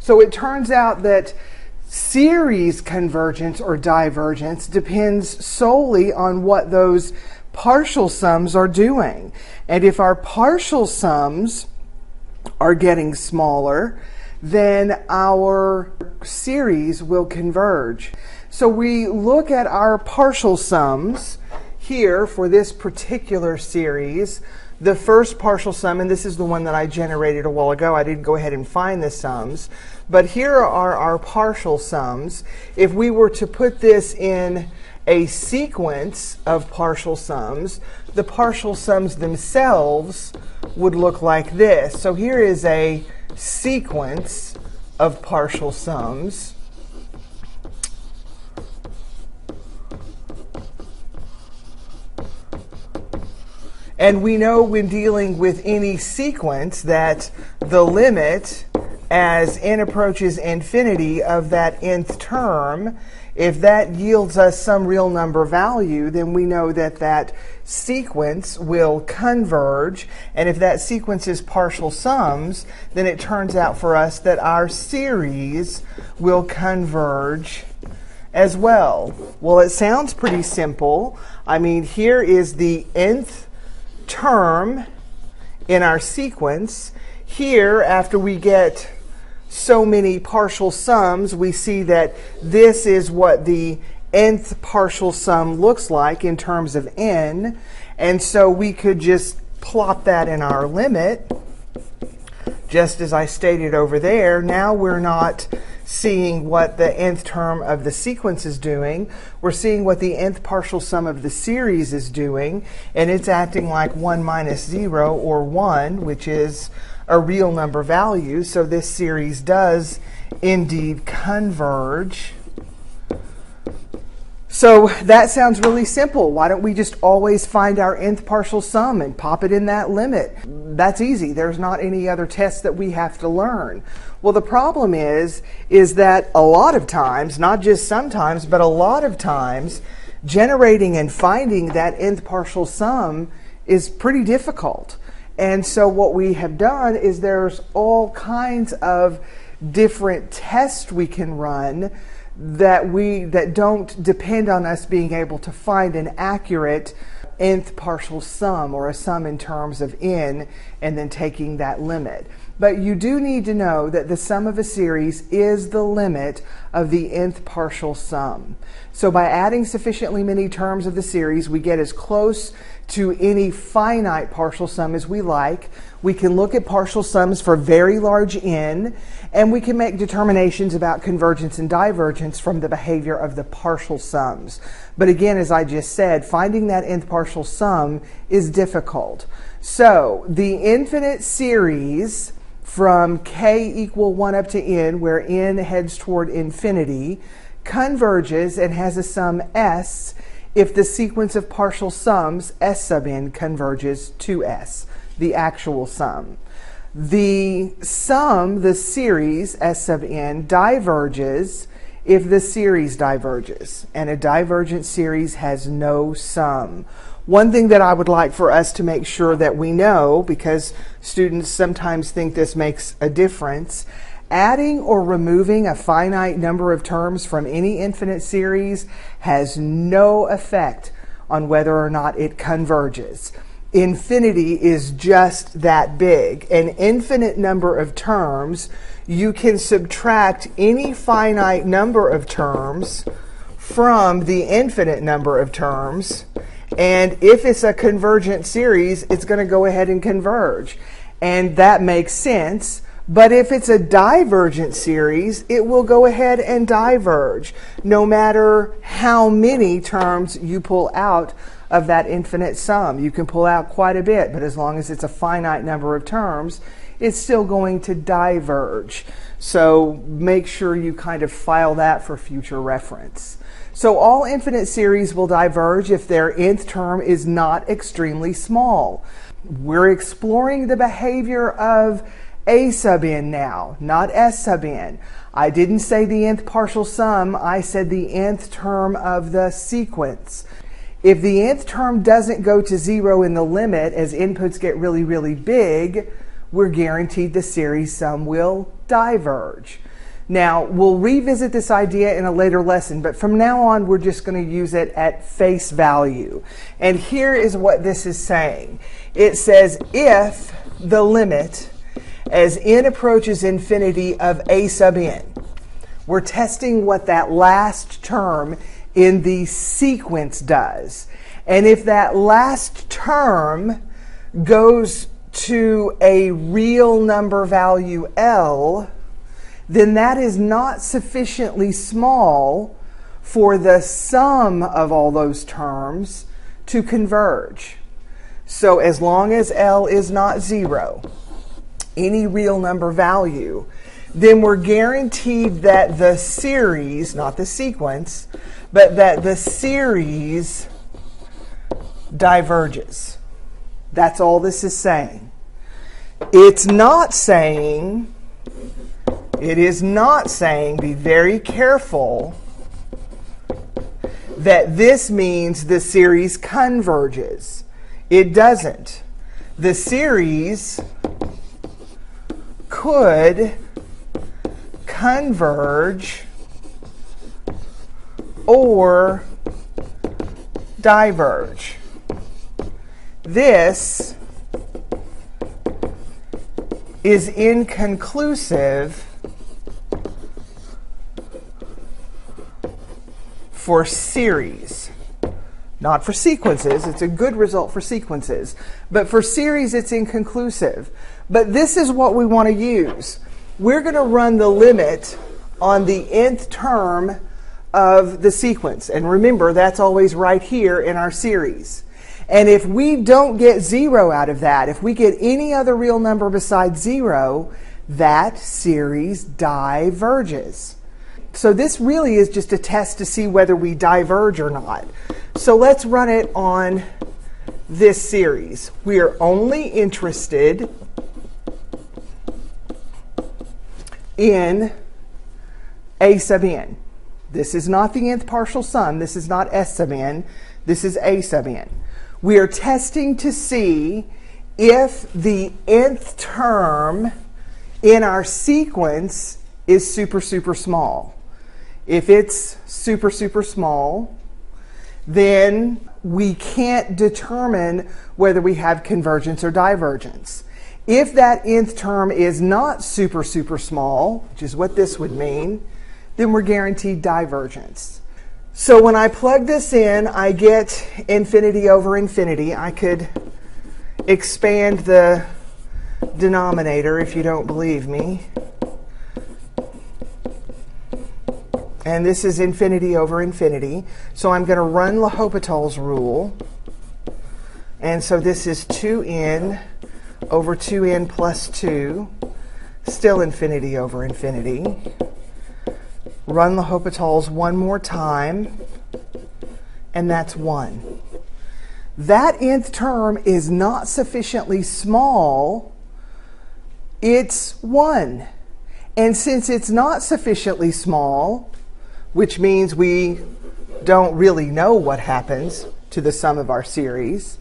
So it turns out that series convergence or divergence depends solely on what those partial sums are doing. And if our partial sums are getting smaller, then our series will converge. So we look at our partial sums here for this particular series. The first partial sum, and this is the one that I generated a while ago. I didn't go ahead and find the sums. But here are our partial sums. If we were to put this in a sequence of partial sums, the partial sums themselves would look like this. So here is a sequence of partial sums. And we know when dealing with any sequence that the limit as n approaches infinity of that nth term, if that yields us some real number value, then we know that that sequence will converge. And if that sequence is partial sums, then it turns out for us that our series will converge as well. Well, it sounds pretty simple. I mean, here is the nth term in our sequence. Here, after we get so many partial sums, we see that this is what the nth partial sum looks like in terms of n. And so we could just plot that in our limit, just as I stated over there. Now we're not seeing what the nth term of the sequence is doing. We're seeing what the nth partial sum of the series is doing, and it's acting like 1 minus 0, or 1, which is a real number value. So this series does indeed converge. So that sounds really simple. Why don't we just always find our nth partial sum and pop it in that limit? That's easy. There's not any other test that we have to learn. Well, the problem is that a lot of times, not just sometimes, but a lot of times, generating and finding that nth partial sum is pretty difficult. And so what we have done is there's all kinds of different tests we can run that don't depend on us being able to find an accurate nth partial sum, or a sum in terms of n, and then taking that limit. But you do need to know that the sum of a series is the limit of the nth partial sum. So by adding sufficiently many terms of the series, we get as close to any finite partial sum as we like. We can look at partial sums for very large n, and we can make determinations about convergence and divergence from the behavior of the partial sums. But again, as I just said, finding that nth partial sum is difficult. So the infinite series from k equal 1 up to n, where n heads toward infinity, converges and has a sum s if the sequence of partial sums s sub n converges to s, the actual sum. The sum, the series s sub n, diverges if the series diverges, and a divergent series has no sum. One thing that I would like for us to make sure that we know, because students sometimes think this makes a difference, adding or removing a finite number of terms from any infinite series has no effect on whether or not it converges. Infinity is just that big. An infinite number of terms, you can subtract any finite number of terms from the infinite number of terms, and if it's a convergent series, it's going to go ahead and converge. And that makes sense. But if it's a divergent series, it will go ahead and diverge, no matter how many terms you pull out of that infinite sum. You can pull out quite a bit, but as long as it's a finite number of terms, it's still going to diverge. So make sure you kind of file that for future reference. So all infinite series will diverge if their nth term is not extremely small. We're exploring the behavior of a sub n now, not s sub n. I didn't say the nth partial sum, I said the nth term of the sequence. If the nth term doesn't go to 0 in the limit as inputs get really, really big, we're guaranteed the series sum will diverge. Now, we'll revisit this idea in a later lesson, but from now on, we're just going to use it at face value. And here is what this is saying. It says, if the limit as n approaches infinity of a sub n, we're testing what that last term in the sequence does. And if that last term goes to a real number value L, then that is not sufficiently small for the sum of all those terms to converge. So as long as L is not 0, any real number value, then we're guaranteed that the series, not the sequence, but that the series diverges. That's all this is saying. It's not saying, be very careful, that this means the series converges. It doesn't. The series could converge or diverge. This is inconclusive for series. Not for sequences. It's a good result for sequences. But for series, it's inconclusive. But this is what we want to use. We're going to run the limit on the nth term of the sequence. And remember, that's always right here in our series. And if we don't get 0 out of that, if we get any other real number besides 0, that series diverges. So this really is just a test to see whether we diverge or not. So let's run it on this series. We are only interested in a sub n. This is not the nth partial sum. This is not s sub n. This is a sub n. We are testing to see if the nth term in our sequence is super, super small. If it's super, super small, then we can't determine whether we have convergence or divergence. If that nth term is not super, super small, which is what this would mean, then we're guaranteed divergence. So when I plug this in, I get infinity over infinity. I could expand the denominator if you don't believe me. And this is infinity over infinity. So I'm going to run L'Hopital's rule. And so this is 2n over 2n plus 2, still infinity over infinity. Run L'Hopital's one more time, and that's 1. That nth term is not sufficiently small. It's 1. And since it's not sufficiently small, which means we don't really know what happens to the sum of our series,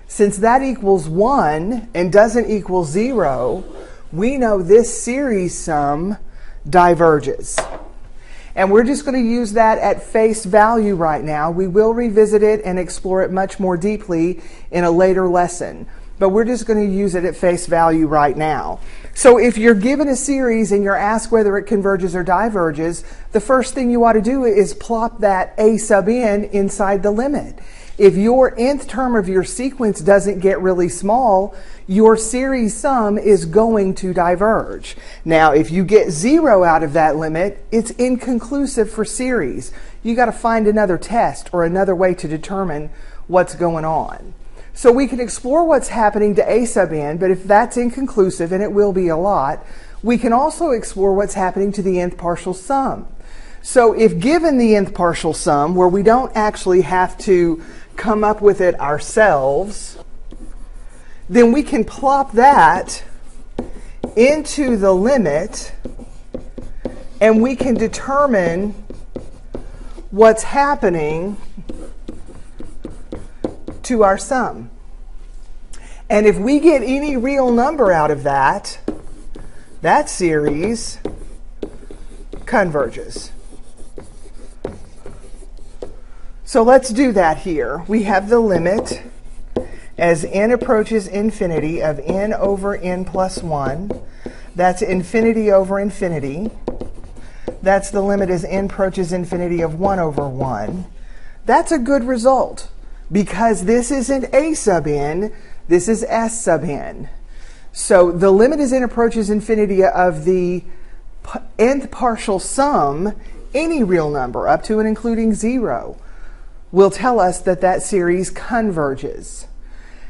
since that equals 1 and doesn't equal 0, we know this series sum diverges. And we're just going to use that at face value right now. We will revisit it and explore it much more deeply in a later lesson. But we're just going to use it at face value right now. So if you're given a series and you're asked whether it converges or diverges, the first thing you ought to do is plop that a sub n inside the limit. If your nth term of your sequence doesn't get really small, your series sum is going to diverge. Now, if you get 0 out of that limit, it's inconclusive for series. You got to find another test or another way to determine what's going on. So we can explore what's happening to a sub n, but if that's inconclusive, and it will be a lot, we can also explore what's happening to the nth partial sum. So if given the nth partial sum, where we don't actually have to come up with it ourselves, then we can plop that into the limit, and we can determine what's happening to our sum. And if we get any real number out of that, that series converges. So let's do that here. We have the limit as n approaches infinity of n over n plus 1. That's infinity over infinity. That's the limit as n approaches infinity of 1 over 1. That's a good result because this isn't a sub n, this is s sub n. So the limit as n approaches infinity of the nth partial sum, any real number up to and including 0, will tell us that that series converges.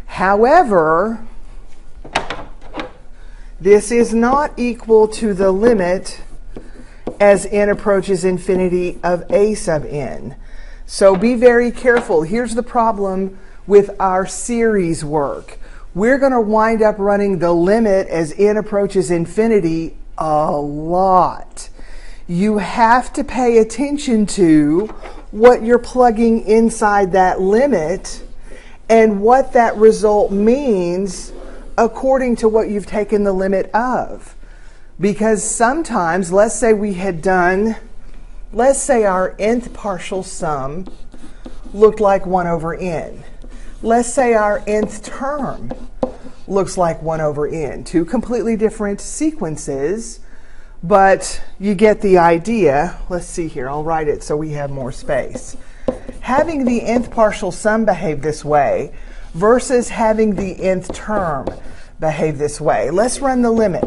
However, this is not equal to the limit as n approaches infinity of a sub n. So be very careful. Here's the problem with our series work. We're going to wind up running the limit as n approaches infinity a lot. You have to pay attention to what you're plugging inside that limit and what that result means according to what you've taken the limit of. Because sometimes, let's say our nth partial sum looked like 1 over n. Let's say our nth term looks like 1 over n. Two completely different sequences, but you get the idea. Let's see here. I'll write it so we have more space. Having the nth partial sum behave this way versus having the nth term behave this way. Let's run the limit.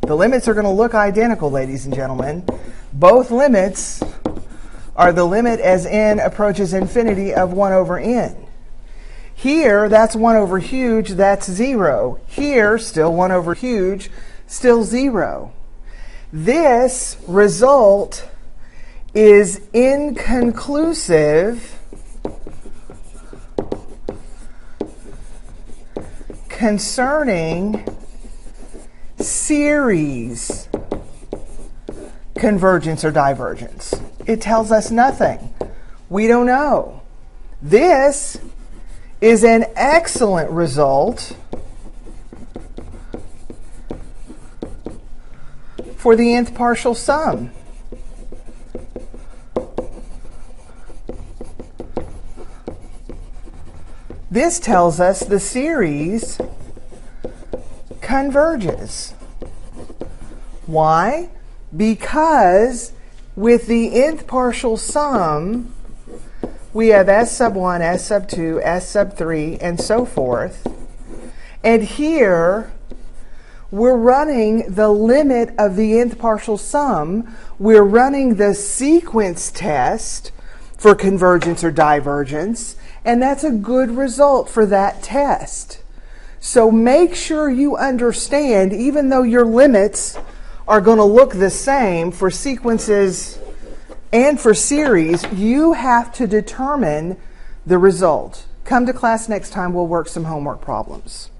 The limits are going to look identical, ladies and gentlemen. Both limits are the limit as n approaches infinity of 1 over n. Here, that's 1 over huge, that's 0. Here, still 1 over huge, still 0. This result is inconclusive concerning series convergence or divergence. It tells us nothing. We don't know. This is an excellent result for the nth partial sum. This tells us the series converges. Why? Because with the nth partial sum, we have s sub 1, s sub 2, s sub 3, and so forth. And here, we're running the limit of the nth partial sum. We're running the sequence test for convergence or divergence, and that's a good result for that test. So make sure you understand, even though your limits are going to look the same for sequences and for series, you have to determine the result. Come to class next time. We'll work some homework problems.